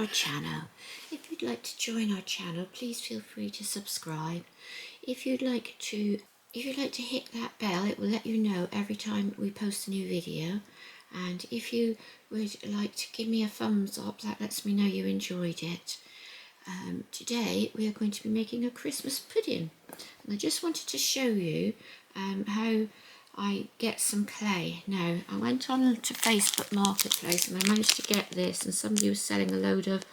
channel. If you'd like to join our channel, please feel free to subscribe. If you'd like to hit that bell, it will let you know every time we post a new video. And if you would like to give me a thumbs up, that lets me know you enjoyed it. Today we are going to be making a Christmas pudding. And I just wanted to show you how I get some clay. Now, I went on to Facebook Marketplace and I managed to get this, and somebody was selling a load of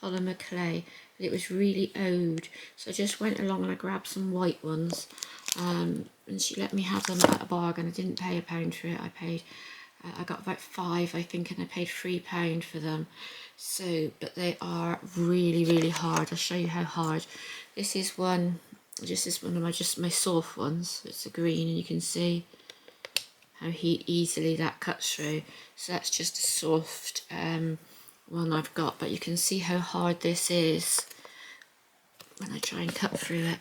polymer clay, but it was really old. So I just went along and I grabbed some white ones, and she let me have them at a bargain. I didn't pay £1 for it. I got about 5, I think, and I paid £3 for them. So, but they are really hard. I'll show you how hard. This is one of my soft ones. It's a green, and you can see how easily that cuts through. So that's just a soft one I've got, but you can see how hard this is when I try and cut through it.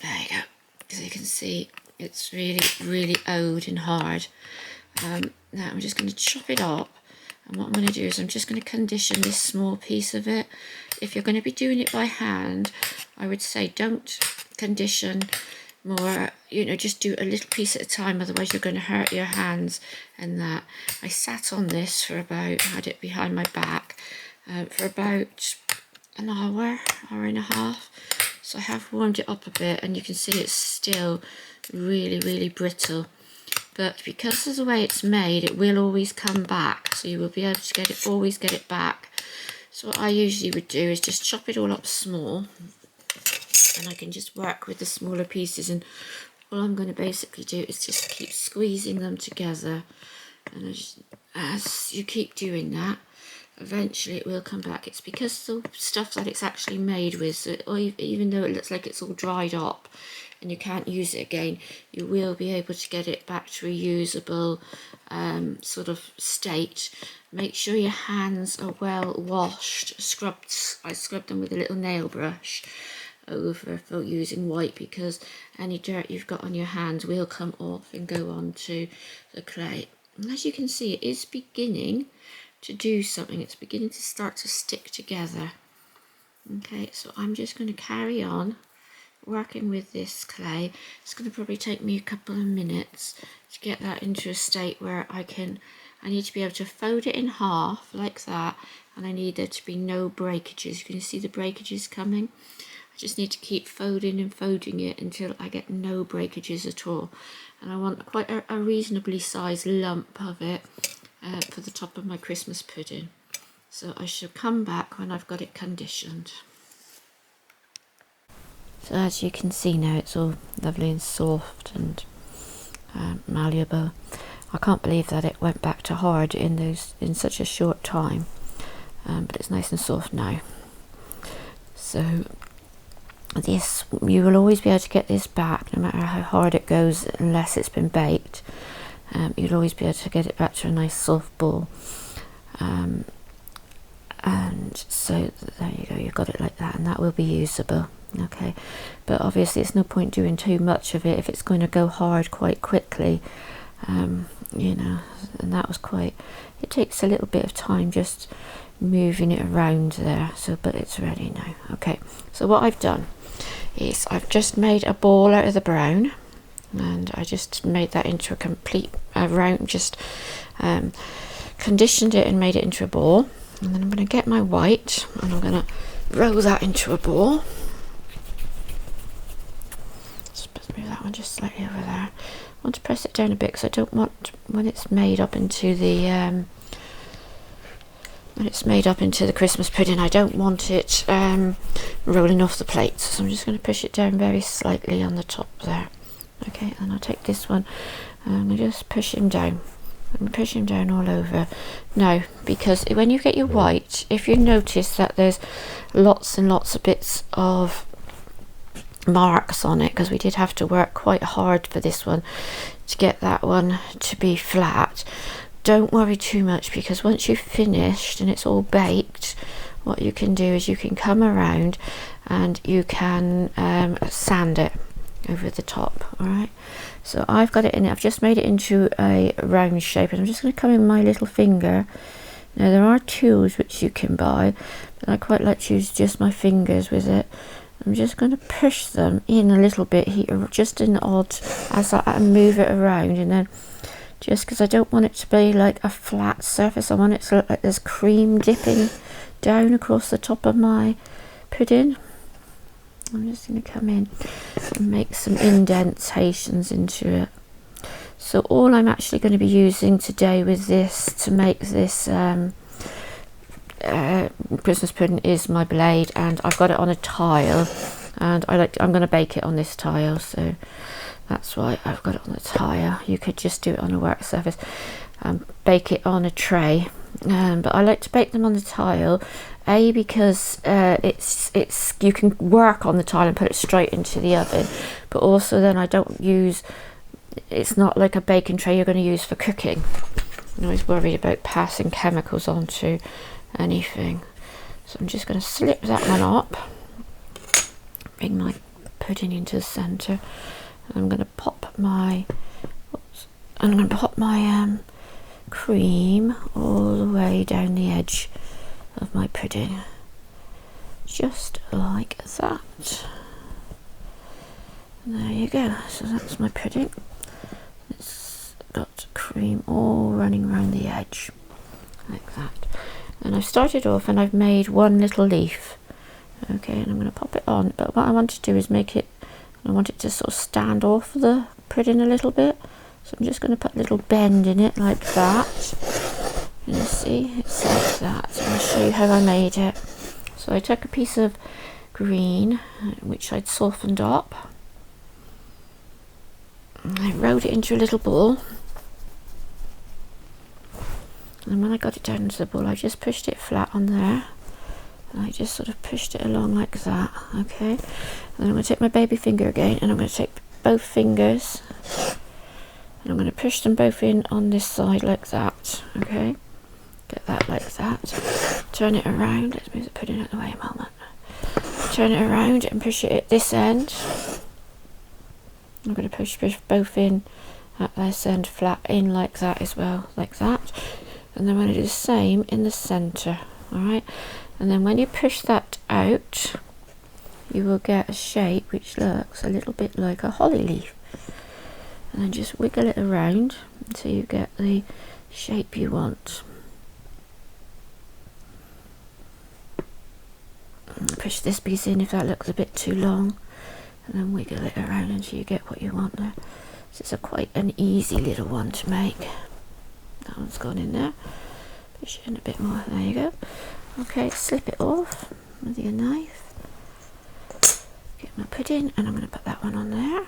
There you go. So you can see it's really old and hard. Now I'm just going to chop it up, and what I'm going to do is I'm just going to condition this small piece of it. If you're going to be doing it by hand, I would say don't condition more, just do a little piece at a time, otherwise you're going to hurt your hands and that. I sat on this for about, had it behind my back for about an hour and a half. So I have warmed it up a bit, and you can see it's still really brittle. But because of the way it's made, it will always come back, so you will be able to always get it back. So what I usually would do is just chop it all up small, and I can just work with the smaller pieces, and all I'm going to basically do is just keep squeezing them together, and as you keep doing that, eventually it will come back. It's because the stuff that it's actually made with, so even though it looks like it's all dried up and you can't use it again, you will be able to get it back to a usable sort of state. Make sure your hands are well washed, scrubbed. I scrubbed them with a little nail brush over for using white, because any dirt you've got on your hands will come off and go on to the clay. And as you can see, it is beginning to do something. It's beginning to start to stick together. Okay, so I'm just going to carry on working with this clay. It's going to probably take me a couple of minutes to get that into a state where I need to be able to fold it in half like that, and I need there to be no breakages. You can see the breakages coming. I just need to keep folding and folding it until I get no breakages at all. And I want quite a reasonably sized lump of it for the top of my Christmas pudding. So I shall come back when I've got it conditioned. So as you can see now, it's all lovely and soft and malleable. I can't believe that it went back to hard in such a short time, but it's nice and soft now. So this, you will always be able to get this back, no matter how hard it goes, unless it's been baked. You'll always be able to get it back to a nice soft ball. And so there you go, you've got it like that, and that will be usable. Okay, but obviously it's no point doing too much of it if it's going to go hard quite quickly. And that was it takes a little bit of time just moving it around there. So, but it's ready now. Okay, so what I've done is I've just made a ball out of the brown, and I just made that into a complete round, just conditioned it and made it into a ball. And then I'm going to get my white, and I'm going to roll that into a ball. Just move that one just slightly over there. I want to press it down a bit, because I don't want, when it's made up into the Christmas pudding, I don't want it rolling off the plate. So I'm just going to push it down very slightly on the top there. Okay, and I'll take this one and I just push him down. And push him down all over. Now, because when you get your white, if you notice that there's lots and lots of bits of marks on it, because we did have to work quite hard for this one to get that one to be flat, don't worry too much, because once you've finished and it's all baked, what you can do is you can come around and you can sand it over the top. All right, so I've got it in, I've just made it into a round shape, and I'm just going to come in my little finger Now there are tools which you can buy, but I quite like to use just my fingers with it. I'm just going to push them in a little bit here, just in odd, as I move it around, and then just because I don't want it to be like a flat surface, I want it to look like there's cream dipping down across the top of my pudding. I'm just going to come in and make some indentations into it. So all I'm actually going to be using today with this to make this Christmas pudding is my blade, and I've got it on a tile, and I'm going to bake it on this tile, so that's why I've got it on the tile. You could just do it on a work surface, bake it on a tray, but I like to bake them on the tile, because it's you can work on the tile and put it straight into the oven, but also then I don't use, it's not like a baking tray you're going to use for cooking. I'm always worried about passing chemicals onto anything. So I'm just going to slip that one up, bring my pudding into the centre. I'm going to pop my cream all the way down the edge of my pudding, just like that. And there you go. So that's my pudding. It's got cream all running around the edge, like that. And I've started off and I've made one little leaf. Okay, and I'm going to pop it on, but what I want to do is make it, I want it to sort of stand off the pudding a little bit, so I'm just going to put a little bend in it like that. You see, it's like that. So I'll show you how I made it. So I took a piece of green, which I'd softened up, and I rolled it into a little ball, and when I got it down into the ball, I just pushed it flat on there. And I just sort of pushed it along like that, okay? And then I'm going to take my baby finger again, and I'm going to take both fingers, and I'm going to push them both in on this side like that, okay? Get that like that. Turn it around. Let's move the pudding out of the way a moment. Turn it around and push it at this end. I'm going to push both in at this end flat in like that as well, like that. And then I'm going to do the same in the centre, alright? And then when you push that out, you will get a shape which looks a little bit like a holly leaf. And then just wiggle it around until you get the shape you want. And push this piece in if that looks a bit too long, and then wiggle it around until you get what you want there. This is quite an easy little one to make. That one's gone in there. Push it in a bit more. There you go. Okay, slip it off with your knife. Get my pudding, and I'm going to put that one on there,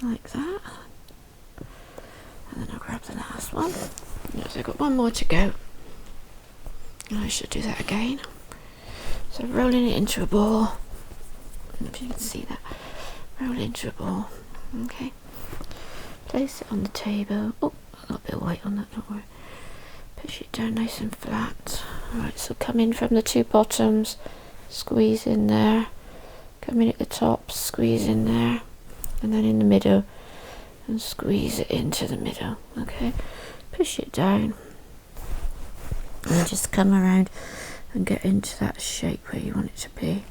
like that. And then I'll grab the last one. Yes, I've got one more to go. And I should do that again. So rolling it into a ball. I don't know if you can see that. Roll it into a ball. Okay. Place it on the table. Oh, a little bit of white on that, don't worry. Push it down nice and flat. Alright, so come in from the two bottoms, squeeze in there, come in at the top, squeeze in there, and then in the middle, and squeeze it into the middle. Okay, push it down, and just come around and get into that shape where you want it to be.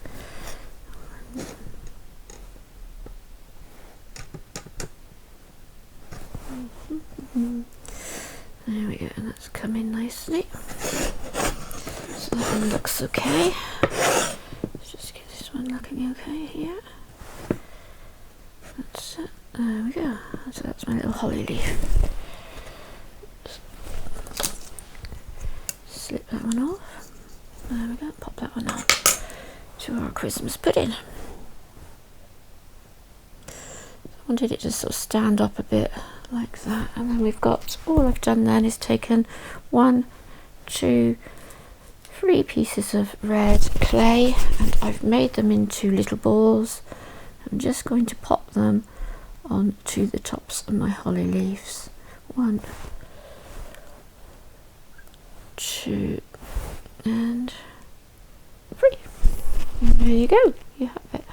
There we go, and that's come in nicely. So that one looks okay. Let's just get this one looking okay here. That's it. There we go. So that's my little holly leaf. Slip that one off. There we go. Pop that one on to our Christmas pudding. I wanted it to sort of stand up a bit like that, and then we've got, all I've done then is taken 1, 2, 3 pieces of red clay, and I've made them into little balls. I'm just going to pop them onto the tops of my holly leaves. 1, 2, and 3. And there you go, you have it.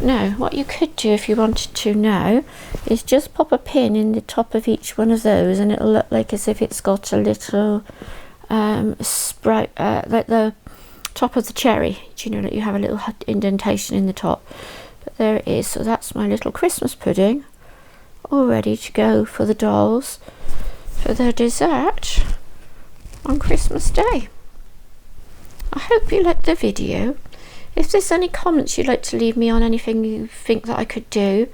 Now, what you could do if you wanted to now is just pop a pin in the top of each one of those, and it'll look like as if it's got a little sprout, like the top of the cherry. Do you know that you have a little indentation in the top? But there it is. So that's my little Christmas pudding, all ready to go for the dolls for their dessert on Christmas Day. I hope you liked the video. If there's any comments you'd like to leave me on anything you think that I could do,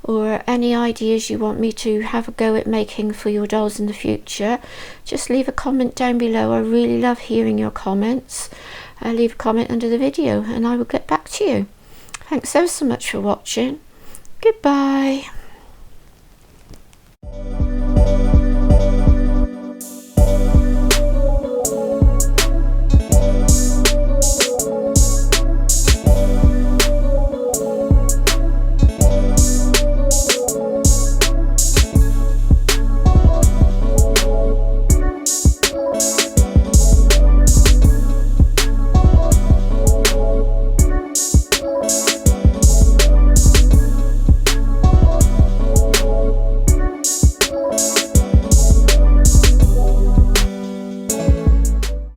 or any ideas you want me to have a go at making for your dolls in the future, just leave a comment down below. I really love hearing your comments. Leave a comment under the video and I will get back to you. Thanks so much for watching. Goodbye.